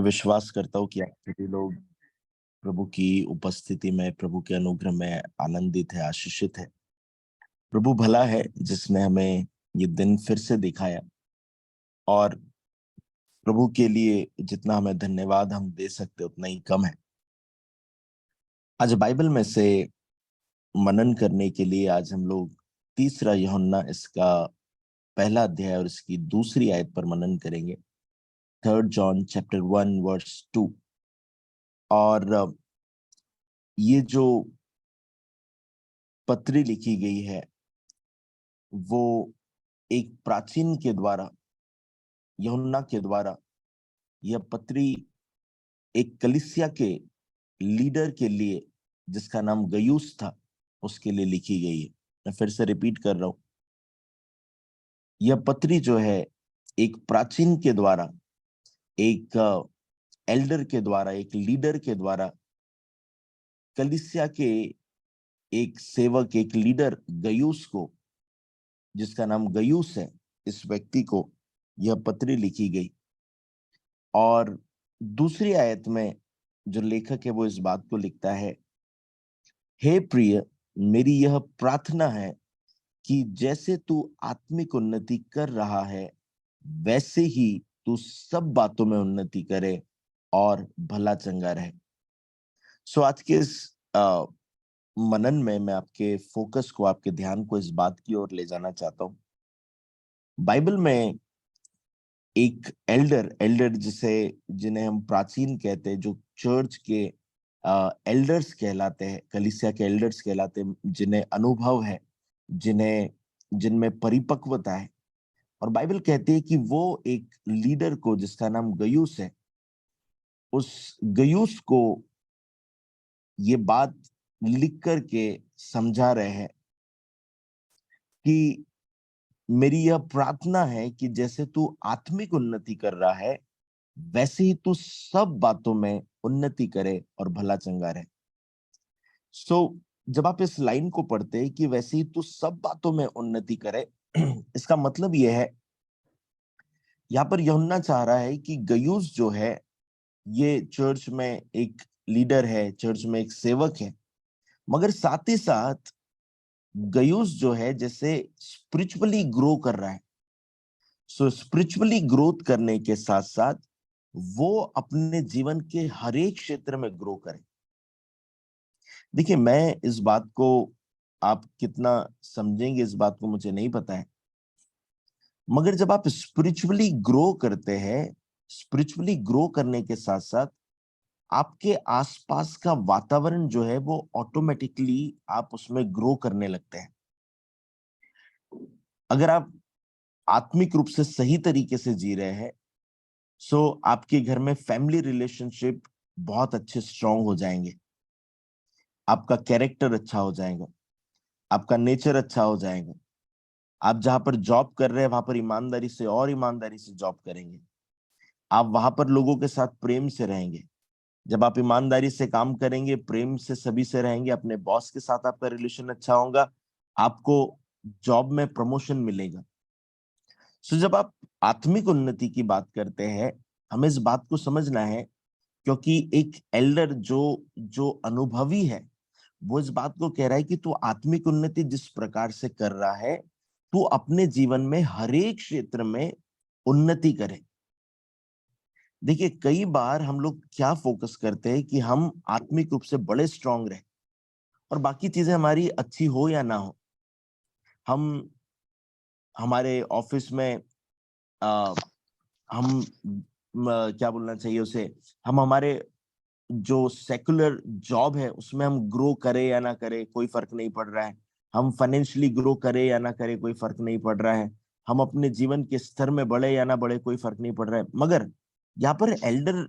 विश्वास करता हूँ कि आप सभी लोग प्रभु की उपस्थिति में, प्रभु के अनुग्रह में आनंदित है, आशीषित है। प्रभु भला है जिसने हमें ये दिन फिर से दिखाया, और प्रभु के लिए जितना हमें धन्यवाद हम दे सकते उतना ही कम है। आज बाइबल में से मनन करने के लिए आज हम लोग तीसरा यूहन्ना इसका पहला अध्याय और इसकी दूसरी आयत पर मनन करेंगे। 3 जॉन चैप्टर 1 वर्स 2। और ये जो पत्री लिखी गई है वो एक प्राचीन के द्वारा, यूहन्ना के द्वारा, यह पत्री एक कलीसिया के लीडर के लिए, जिसका नाम गयुस था, उसके लिए लिखी गई है। मैं फिर से रिपीट कर रहा हूं, यह पत्री जो है एक प्राचीन के द्वारा, एक एल्डर के द्वारा, एक लीडर के द्वारा, कलीसिया के एक सेवक, एक लीडर गयुस को, जिसका नाम गयुस है, इस व्यक्ति को यह पत्री लिखी गई। और दूसरी आयत में जो लेखक है वो इस बात को लिखता है, हे प्रिय, मेरी यह प्रार्थना है कि जैसे तू आत्मिक उन्नति कर रहा है वैसे ही तू सब बातों में उन्नति करे और भला चंगा रहे। सो आज के इस मनन में मैं आपके फोकस को, आपके ध्यान को इस बात की ओर ले जाना चाहता हूं। बाइबल में एक एल्डर जिन्हें हम प्राचीन कहते हैं, जो चर्च के एल्डर्स कहलाते हैं, कलीसिया के एल्डर्स कहलाते हैं, जिन्हें अनुभव है, जिनमें परिपक्वता है। और बाइबल कहती है कि वो एक लीडर को, जिसका नाम गयुस है, उस गयुस को ये बात लिख करके समझा रहे हैं कि मेरी यह प्रार्थना है कि जैसे तू आत्मिक उन्नति कर रहा है वैसे ही तू सब बातों में उन्नति करे और भला चंगा रहे। जब आप इस लाइन को पढ़ते हैं कि वैसे ही तू सब बातों में उन्नति करे, इसका मतलब यह है, यहाँ पर यूहन्ना चाह रहा है कि गयुस जो है ये चर्च में एक लीडर है, चर्च में एक सेवक है, मगर साथ ही साथ गयुस जो है जैसे स्पिरिचुअली ग्रो कर रहा है। स्पिरिचुअली ग्रोथ करने के साथ साथ वो अपने जीवन के हर एक क्षेत्र में ग्रो करे। देखिए, मैं इस बात को, आप कितना समझेंगे इस बात को मुझे नहीं पता है, मगर जब आप स्पिरिचुअली ग्रो करते हैं, स्पिरिचुअली ग्रो करने के साथ साथ आपके आसपास का वातावरण जो है वो ऑटोमेटिकली आप उसमें ग्रो करने लगते हैं। अगर आप आत्मिक रूप से सही तरीके से जी रहे हैं, आपके घर में फैमिली रिलेशनशिप बहुत अच्छे स्ट्रांग हो जाएंगे, आपका कैरेक्टर अच्छा हो जाएगा, आपका नेचर अच्छा हो जाएगा। आप जहां पर जॉब कर रहे हैं वहां पर ईमानदारी से और ईमानदारी से जॉब करेंगे, आप वहां पर लोगों के साथ प्रेम से रहेंगे। जब आप ईमानदारी से काम करेंगे, प्रेम से सभी से रहेंगे, अपने बॉस के साथ आपका रिलेशन अच्छा होगा, आपको जॉब में प्रमोशन मिलेगा। जब आप आत्मिक उन्नति की बात करते हैं, हमें इस बात को समझना है, क्योंकि एक एल्डर जो जो अनुभवी है, वो इस बात को कह रहा है कि तू आत्मिक उन्नति जिस प्रकार से कर रहा है, तू अपने जीवन में हर एक क्षेत्र में उन्नति करे। देखिए, कई बार हम लोग क्या फोकस करते हैं कि हम आत्मिक रूप से बड़े स्ट्रांग रहे और बाकी चीजें हमारी अच्छी हो या ना हो। हम हमारे ऑफिस में आ, हम क्या बोलना चाहिए उसे, हम हमारे जो सेकुलर जॉब है उसमें हम ग्रो करें या ना करें कोई फर्क नहीं पड़ रहा है। हम फाइनेंशियली ग्रो करें या ना करें कोई फर्क नहीं पड़ रहा है। हम अपने जीवन के स्तर में बढ़े या ना बढ़े कोई फर्क नहीं पड़ रहा है। मगर यहाँ पर एल्डर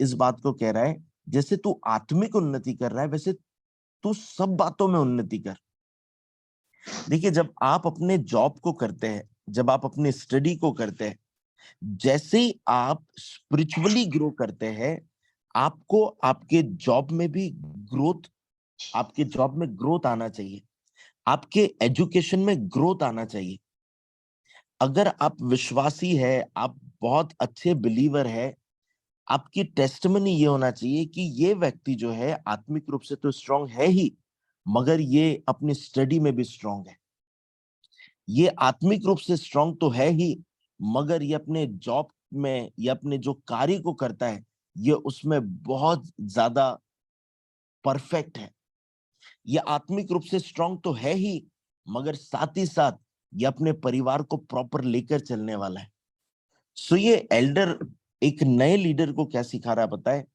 इस बात को कह रहा है, जैसे तू आत्मिक उन्नति कर रहा है वैसे तू सब बातों में उन्नति कर। देखिए, जब आप अपने जॉब को करते हैं, जब आप अपने स्टडी को करते हैं, जैसे ही आप स्पिरिचुअली ग्रो करते हैं, आपको आपके जॉब में भी ग्रोथ, आपके जॉब में ग्रोथ आना चाहिए, आपके एजुकेशन में ग्रोथ आना चाहिए। अगर आप विश्वासी है, आप बहुत अच्छे बिलीवर है, आपकी टेस्टमनी ये होना चाहिए कि ये व्यक्ति जो है आत्मिक रूप से तो स्ट्रांग है ही, मगर ये अपनी स्टडी में भी स्ट्रांग है। ये आत्मिक रूप से स्ट्रांग तो है ही, मगर ये अपने जॉब में या अपने जो कार्य को करता है, ये उसमें बहुत ज्यादा परफेक्ट है। ये आत्मिक रूप से स्ट्रांग तो है ही, मगर साथ ही साथ ये अपने परिवार को प्रॉपर लेकर चलने वाला है। सो ये एल्डर एक नए लीडर को क्या सिखा रहा है पता है,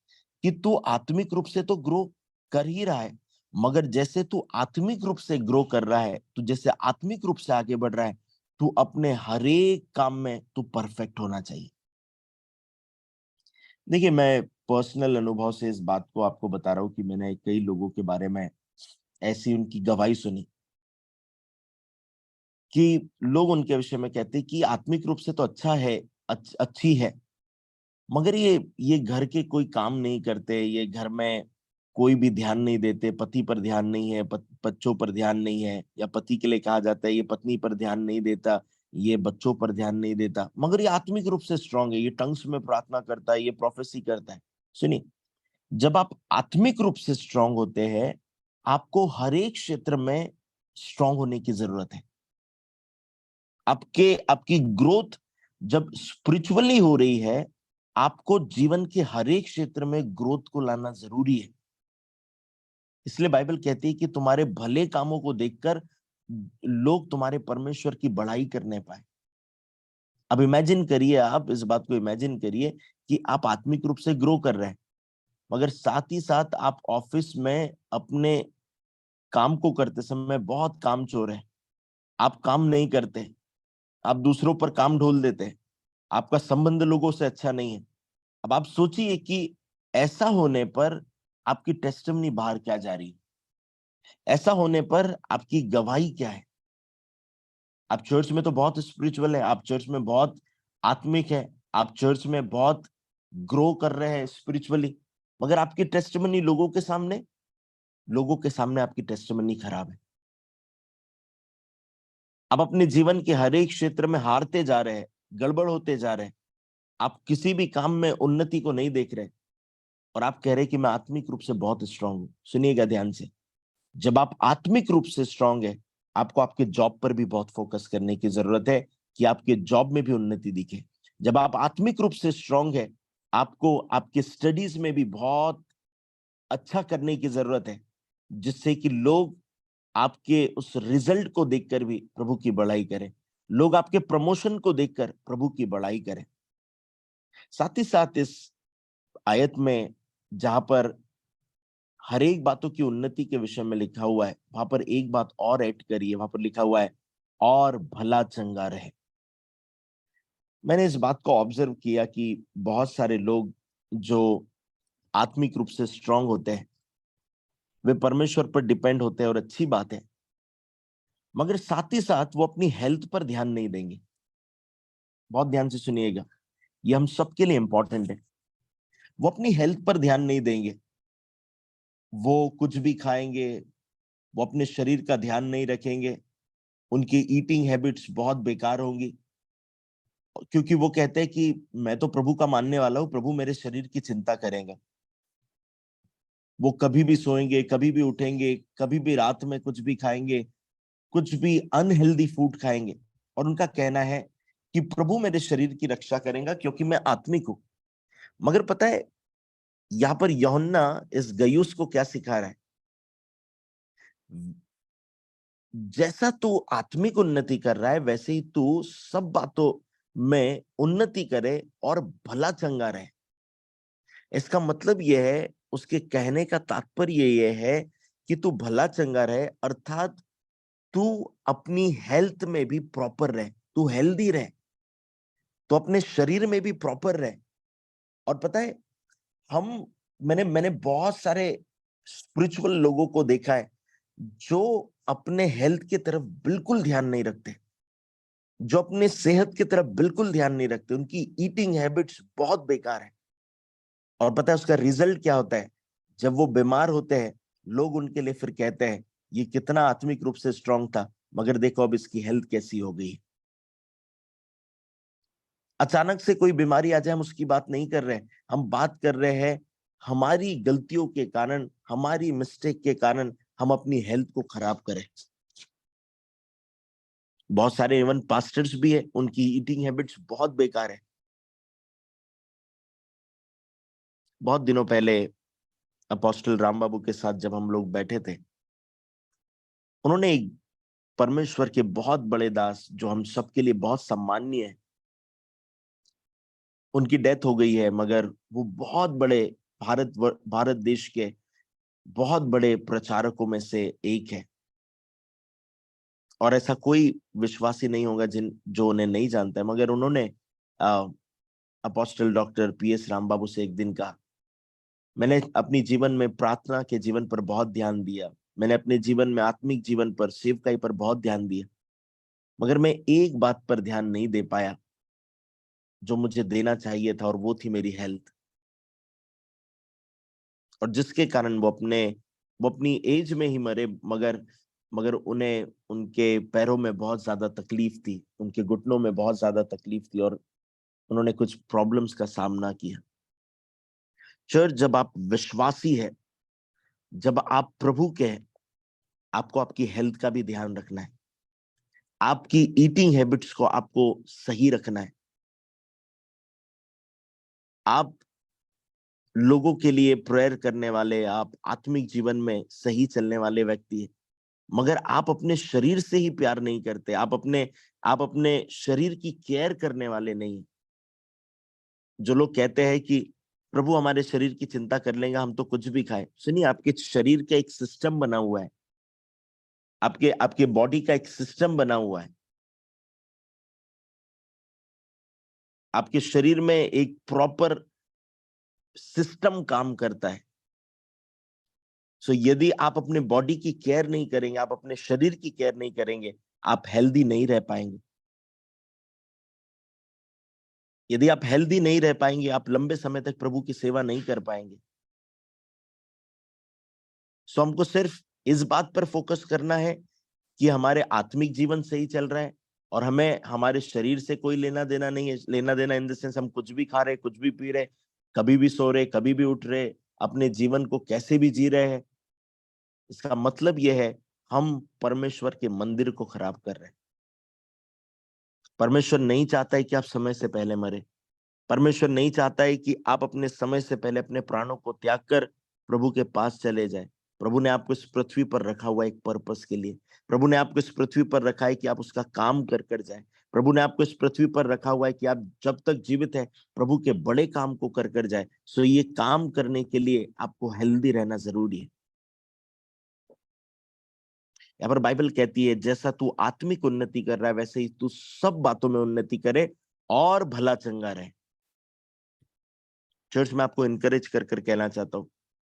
कि तू आत्मिक रूप से तो ग्रो कर ही रहा है, मगर जैसे तू आत्मिक रूप से ग्रो कर रहा है, तू जैसे आत्मिक रूप से आगे बढ़ रहा है, तू अपने हर एक काम में तू परफेक्ट होना चाहिए। देखिए, मैं पर्सनल अनुभव से इस बात को आपको बता रहा हूं कि मैंने कई लोगों के बारे में ऐसी उनकी गवाही सुनी कि लोग उनके विषय में कहते हैं कि आत्मिक रूप से तो अच्छा है, अच्छी है, मगर ये घर के कोई काम नहीं करते, ये घर में कोई भी ध्यान नहीं देते, पति पर ध्यान नहीं है, बच्चों पर ध्यान नहीं है, या पति के लिए कहा जाता है ये पत्नी पर ध्यान नहीं देता, ये बच्चों पर ध्यान नहीं देता, मगर ये आत्मिक रूप से स्ट्रांग है, ये टंग्स में प्रार्थना करता है, ये प्रोफेसी करता है। सुनिए, जब आप आत्मिक रूप से स्ट्रांग होते हैं, आपको हर एक क्षेत्र में स्ट्रांग होने की जरूरत है। आपकी ग्रोथ जब स्पिरिचुअली हो रही है, आपको जीवन के हर एक क्षेत्र में ग्रोथ को लाना जरूरी है। इसलिए बाइबल कहती है कि तुम्हारे भले कामों को देखकर लोग तुम्हारे परमेश्वर की बड़ाई करने पाए। अब इमेजिन करिए, आप इस बात को इमेजिन करिए कि आप आत्मिक रूप से ग्रो कर रहे हैं, मगर साथ ही साथ आप ऑफिस में अपने काम को करते समय बहुत कामचोर है, आप काम नहीं करते, आप दूसरों पर काम ढोल देते हैं, आपका संबंध लोगों से अच्छा नहीं है। अब आप सोचिए कि ऐसा होने पर आपकी टेस्टिमनी बाहर क्या जा रही है, ऐसा होने पर आपकी गवाही क्या है। आप चर्च में तो बहुत स्पिरिचुअल है, आप चर्च में बहुत आत्मिक है, आप चर्च में बहुत ग्रो कर रहे हैं स्पिरिचुअली, मगर आपकी टेस्टिमनी लोगों के सामने आपकी टेस्टिमनी खराब है। आप अपने जीवन के हर एक क्षेत्र में हारते जा रहे हैं, गड़बड़ होते जा रहे हैं, आप किसी भी काम में उन्नति को नहीं देख रहे, और आप कह रहे हैं कि मैं आत्मिक रूप से बहुत स्ट्रांग हूं। सुनिएगा ध्यान से, जब आप आत्मिक रूप से स्ट्रांग है, आपको आपके जॉब पर भी बहुत फोकस करने की जरूरत है कि आपके जॉब में भी उन्नति दिखे। जब आप आत्मिक रूप से स्ट्रांग है, आपको आपके स्टडीज में भी बहुत अच्छा करने की जरूरत है, जिससे कि लोग आपके उस रिजल्ट को देखकर भी प्रभु की बड़ाई करें, लोग आपके प्रमोशन को देखकर प्रभु की बड़ाई करें। साथ ही साथ इस आयत में जहां पर हर एक बातों की उन्नति के विषय में लिखा हुआ है, वहां पर एक बात और ऐड करिए, वहां पर लिखा हुआ है और भला चंगा रहे। मैंने इस बात को ऑब्जर्व किया कि बहुत सारे लोग जो आत्मिक रूप से स्ट्रांग होते हैं, वे परमेश्वर पर डिपेंड होते हैं, और अच्छी बात है, मगर साथ ही साथ वो अपनी हेल्थ पर ध्यान नहीं देंगे। बहुत ध्यान से सुनिएगा, ये हम सबके लिए इंपॉर्टेंट है। वो अपनी हेल्थ पर ध्यान नहीं देंगे, वो कुछ भी खाएंगे, वो अपने शरीर का ध्यान नहीं रखेंगे, उनकी ईटिंग हैबिट्स बहुत बेकार होंगी, क्योंकि वो कहते हैं कि मैं तो प्रभु का मानने वाला हूं, प्रभु मेरे शरीर की चिंता करेंगे। वो कभी भी सोएंगे, कभी भी उठेंगे, कभी भी रात में कुछ भी खाएंगे, कुछ भी अनहेल्दी फूड खाएंगे, और उनका कहना है कि प्रभु मेरे शरीर की रक्षा करेगा क्योंकि मैं आत्मिक हूं। मगर पता है, यहाँ पर यूहन्ना इस गयुस को क्या सिखा रहा है, जैसा तू आत्मिक उन्नति कर रहा है, वैसे ही तू सब बातों में उन्नति करे और भला चंगा रहे। इसका मतलब यह है, उसके कहने का तात्पर्य यह है कि तू भला चंगा रहे, अर्थात तू अपनी हेल्थ में भी प्रॉपर रहे, तू हेल्दी रहे, तो अपने शरीर में भी प्रॉपर रहे। और पता है, हम मैंने मैंने बहुत सारे स्पिरिचुअल लोगों को देखा है जो अपने हेल्थ की तरफ बिल्कुल ध्यान नहीं रखते, जो अपने सेहत की तरफ बिल्कुल ध्यान नहीं रखते, उनकी ईटिंग हैबिट्स बहुत बेकार है। और पता है उसका रिजल्ट क्या होता है, जब वो बीमार होते हैं, लोग उनके लिए फिर कहते हैं ये कितना आत्मिक रूप से स्ट्रांग था, मगर देखो अब इसकी हेल्थ कैसी हो गई। अचानक से कोई बीमारी आ जाए, हम उसकी बात नहीं कर रहे हैं, हम बात कर रहे हैं हमारी गलतियों के कारण, हमारी मिस्टेक के कारण हम अपनी हेल्थ को खराब करें। बहुत सारे इवन पास्टर्स भी है, उनकी ईटिंग हैबिट्स बहुत बेकार है। बहुत दिनों पहले अपोस्टल राम बाबू के साथ जब हम लोग बैठे थे, उन्होंने एक परमेश्वर के बहुत बड़े दास, जो हम सबके लिए बहुत सम्माननीय है, उनकी डेथ हो गई है, मगर वो बहुत बड़े भारत देश के बहुत बड़े प्रचारकों में से एक है। और ऐसा कोई विश्वासी नहीं होगा जो उन्हें नहीं जानता है, मगर उन्होंने अपोस्टल डॉक्टर PS राम बाबू से एक दिन कहा, मैंने अपनी जीवन में प्रार्थना के जीवन पर बहुत ध्यान दिया, मैंने अपने जीवन में आत्मिक जीवन पर, सेवकाई पर बहुत ध्यान दिया, मगर मैं एक बात पर ध्यान नहीं दे पाया जो मुझे देना चाहिए था, और वो थी मेरी हेल्थ। और जिसके कारण वो अपनी एज में ही मरे, मगर मगर उन्हें उनके पैरों में बहुत ज्यादा तकलीफ थी, उनके घुटनों में बहुत ज्यादा तकलीफ थी, और उन्होंने कुछ प्रॉब्लम्स का सामना किया। चर्च, जब आप विश्वासी है, जब आप प्रभु के हैं, आपको आपकी हेल्थ का भी ध्यान रखना है, आपकी ईटिंग हैबिट्स को आपको सही रखना है। आप लोगों के लिए प्रेयर करने वाले, आप आत्मिक जीवन में सही चलने वाले व्यक्ति हैं, मगर आप अपने शरीर से ही प्यार नहीं करते, आप अपने शरीर की केयर करने वाले नहीं। जो लोग कहते हैं कि प्रभु हमारे शरीर की चिंता कर लेंगे, हम तो कुछ भी खाएं, सुनिए, आपके शरीर का एक सिस्टम बना हुआ है, आपके आपके बॉडी का एक सिस्टम बना हुआ है, आपके शरीर में एक प्रॉपर सिस्टम काम करता है। सो यदि आप अपने बॉडी की केयर नहीं करेंगे, आप अपने शरीर की केयर नहीं करेंगे, आप हेल्दी नहीं रह पाएंगे। यदि आप हेल्दी नहीं रह पाएंगे, आप लंबे समय तक प्रभु की सेवा नहीं कर पाएंगे। सो हमको सिर्फ इस बात पर फोकस करना है कि हमारे आत्मिक जीवन सही चल रहा है, और हमें हमारे शरीर से कोई लेना देना नहीं है। लेना देना इन द सेंस, हम कुछ भी खा रहे, कुछ भी पी रहे, कभी भी सो रहे, कभी भी उठ रहे, अपने जीवन को कैसे भी जी रहे हैं, इसका मतलब यह है हम परमेश्वर के मंदिर को खराब कर रहे हैं। परमेश्वर नहीं चाहता है कि आप समय से पहले मरे। परमेश्वर नहीं चाहता है कि आप अपने समय से पहले अपने प्राणों को त्याग कर प्रभु के पास चले जाए। प्रभु ने आपको इस पृथ्वी पर रखा हुआ एक पर्पस के लिए। प्रभु ने आपको इस पृथ्वी पर रखा है कि आप उसका काम कर कर जाए। प्रभु ने आपको इस पृथ्वी पर रखा हुआ है कि आप जब तक जीवित है प्रभु के बड़े काम को कर कर जाए। सो ये काम करने के लिए आपको हेल्दी रहना जरूरी है। यहाँ पर बाइबल कहती है, जैसा तू आत्मिक उन्नति कर रहा है, वैसे ही तू सब बातों में उन्नति करे और भला चंगा रहे। चर्च में आपको इनकरेज कर कर कहना चाहता हूं,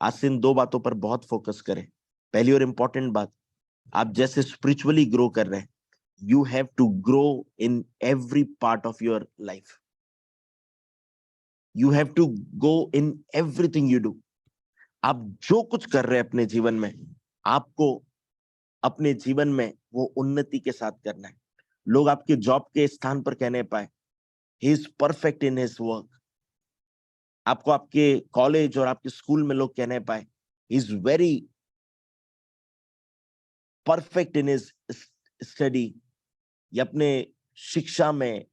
आज से इन दो बातों पर बहुत फोकस करें। पहली और इंपॉर्टेंट बात, आप जैसे स्पिरिचुअली ग्रो कर रहे हैं, you have to grow in every part of your life. You have to go in everything you do. आप जो कुछ कर रहे हैं अपने जीवन में, आपको अपने जीवन में वो उन्नति के साथ करना है। लोग आपके जॉब के स्थान पर कहने पाए, he is perfect in his work. आपको आपके कॉलेज और आपके स्कूल में लोग कहने पाए, he is very perfect in his study, या अपने शिक्षा में,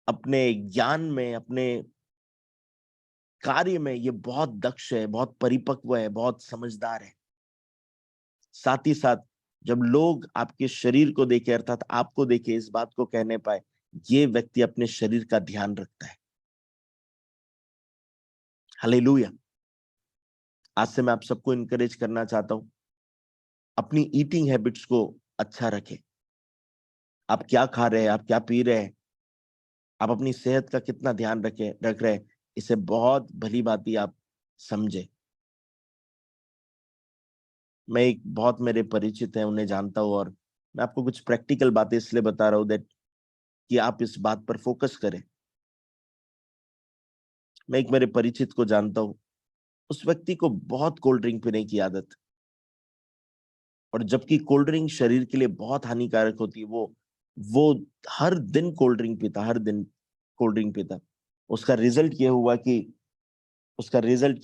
अपने ज्ञान में, अपने कार्य में ये बहुत दक्ष है, बहुत परिपक्व है, बहुत समझदार है। साथ ही साथ जब लोग आपके शरीर को देखे, अर्थात आपको देखे, इस बात को कहने पाए, ये व्यक्ति अपने शरीर का ध्यान रखता है। हालेलुया। आज से मैं आप सबको इनकरेज करना चाहता हूं, अपनी ईटिंग हैबिट्स को अच्छा रखें। आप क्या खा रहे हैं, आप क्या पी रहे हैं, आप अपनी सेहत का कितना ध्यान रख रहे हैं, इसे बहुत भली भांति आप समझे। मैं एक बहुत मेरे परिचित हैं, उन्हें जानता हूं, और मैं आपको कुछ प्रैक्टिकल बातें इसलिए बता रहा हूं दैट कि आप इस बात पर फोकस करें। मैं एक मेरे परिचित को जानता हूं, उस व्यक्ति को बहुत कोल्ड ड्रिंक पीने की आदत, और जबकि कोल्ड ड्रिंक शरीर के लिए बहुत हानिकारक होती है, वो हर दिन कोल्ड ड्रिंक पीता, हर दिन। कोल्ड ड्रिंक पीता, उसका रिजल्ट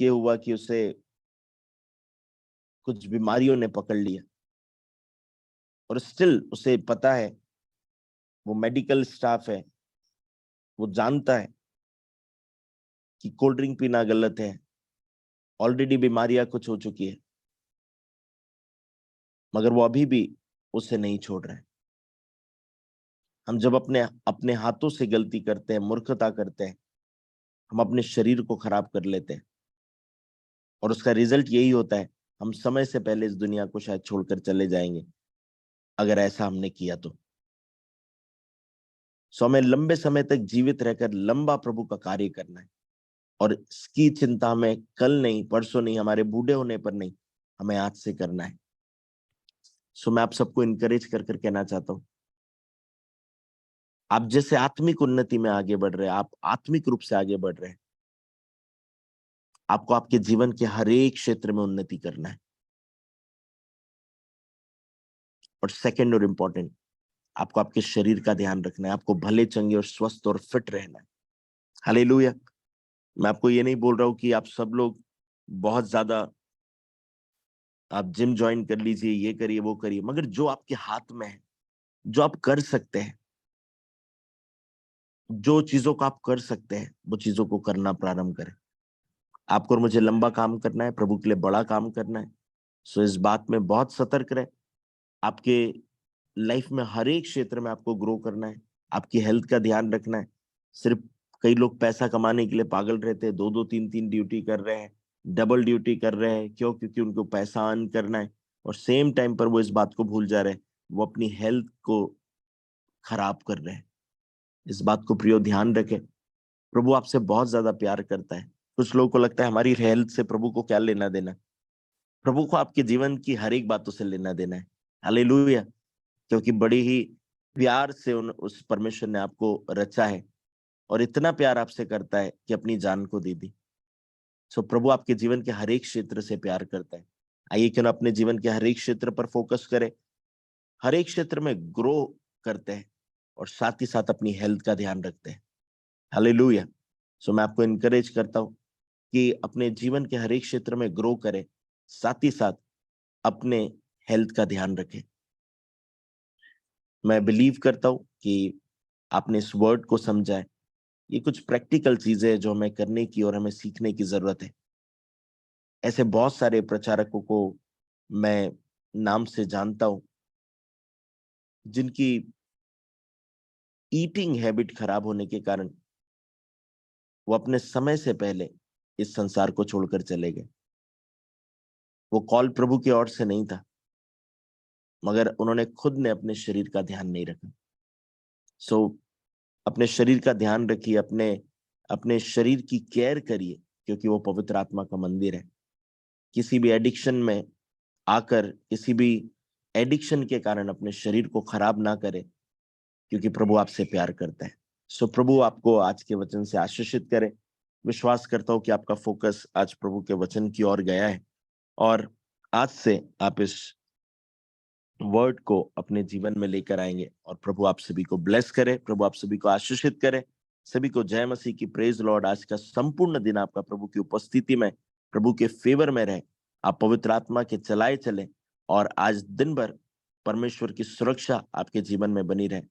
ये हुआ कि उसे कुछ बीमारियों ने पकड़ लिया, और स्टिल उसे पता है, वो मेडिकल स्टाफ है, वो जानता है कि कोल्ड ड्रिंक पीना गलत है, ऑलरेडी बीमारियां कुछ हो चुकी है, मगर वो अभी भी उसे नहीं छोड़ रहा है। हम जब अपने अपने हाथों से गलती करते हैं, मूर्खता करते हैं, हम अपने शरीर को खराब कर लेते हैं, और उसका रिजल्ट यही होता है, हम समय से पहले इस दुनिया को शायद छोड़कर चले जाएंगे अगर ऐसा हमने किया तो। सो हमें लंबे समय तक जीवित रहकर लंबा प्रभु का कार्य करना है, और इसकी चिंता हमें कल नहीं, परसों नहीं, हमारे बूढ़े होने पर नहीं, हमें आज से करना है। सो मैं आप सबको इनकरेज कर कर कहना चाहता हूं, आप जैसे आत्मिक उन्नति में आगे बढ़ रहे हैं, आप आत्मिक रूप से आगे बढ़ रहे हैं, आपको आपके जीवन के हर एक क्षेत्र में उन्नति करना है। और सेकंड और इंपॉर्टेंट, आपको आपके शरीर का ध्यान रखना है, आपको भले चंगे और स्वस्थ और फिट रहना है। हालेलुया। मैं आपको ये नहीं बोल रहा हूं कि आप सब लोग बहुत ज्यादा आप जिम ज्वाइन कर लीजिए, ये करिए वो करिए, मगर जो आपके हाथ में है, जो आप कर सकते हैं, जो चीजों को आप कर सकते हैं, वो चीजों को करना प्रारंभ करें। आपको और मुझे लंबा काम करना है, प्रभु के लिए बड़ा काम करना है। सो इस बात में बहुत सतर्क रहे। आपके लाइफ में हर एक क्षेत्र में आपको ग्रो करना है, आपकी हेल्थ का ध्यान रखना है। सिर्फ कई लोग पैसा कमाने के लिए पागल रहते हैं, दो दो तीन तीन ड्यूटी कर रहे हैं, डबल ड्यूटी कर रहे हैं, क्यों? क्योंकि उनको पैसा अर्न करना है, और सेम टाइम पर वो इस बात को भूल जा रहे हैं, वो अपनी हेल्थ को खराब कर रहे हैं। इस बात को प्रियो ध्यान रखें, प्रभु आपसे बहुत ज्यादा प्यार करता है। कुछ लोगों को लगता है हमारी हेल्थ से प्रभु को क्या लेना देना। प्रभु को आपके जीवन की हर एक बातों से लेना देना है। हालेलुया। क्योंकि बड़ी ही प्यार से उस परमेश्वर ने आपको रचा है, और इतना प्यार आपसे करता है कि अपनी जान को दे दी। सो प्रभु आपके जीवन के हर एक क्षेत्र से प्यार करता है। आइए क्यों ना अपने जीवन के हर एक क्षेत्र पर फोकस करें, हर एक क्षेत्र में ग्रो करते हैं, और साथ ही साथ अपनी हेल्थ का ध्यान रखते हैं। हालेलुया। सो मैं आपको इनकरेज करता हूं कि अपने जीवन के हर एक क्षेत्र में ग्रो करें, साथ ही साथ अपने हेल्थ का ध्यान रखें। मैं बिलीव करता हूं कि आपने इस वर्ड को समझा है। ये कुछ प्रैक्टिकल चीजें हैं जो हमें करने की और हमें सीखने की जरूरत है। ऐसे बहुत सारे प्रचारकों को मैं नाम से जानता हूं, जिनकी ईटिंग हैबिट खराब होने के कारण वो अपने समय से पहले इस संसार को छोड़कर चले गए। वो कॉल प्रभु की ओर से नहीं था, मगर उन्होंने खुद ने अपने शरीर का ध्यान नहीं रखा। सो अपने शरीर का ध्यान रखिए, अपने अपने शरीर की केयर करिए, क्योंकि वो पवित्र आत्मा का मंदिर है। किसी भी एडिक्शन में आकर, किसी भी एडिक्शन के कारण अपने शरीर को खराब ना करें, क्योंकि प्रभु आपसे प्यार करता है। सो प्रभु आपको आज के वचन से आशीषित करे। विश्वास करता हूं कि आपका फोकस आज प्रभु के वचन की ओर गया है, और आज से आप इस वर्ड को अपने जीवन में लेकर आएंगे, और प्रभु आप सभी को ब्लेस करे, प्रभु आप सभी को आशीषित करे। सभी को जय मसीह की। Praise Lord. आज का संपूर्ण दिन आपका प्रभु की उपस्थिति में, प्रभु के फेवर में रहे। आप पवित्र आत्मा के चलाए चले, और आज दिन भर परमेश्वर की सुरक्षा आपके जीवन में बनी रहे।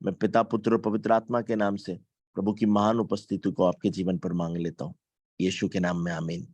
मैं पिता, पुत्र और पवित्र आत्मा के नाम से प्रभु की महान उपस्थिति को आपके जीवन पर मांग लेता हूँ, यीशु के नाम में, आमीन।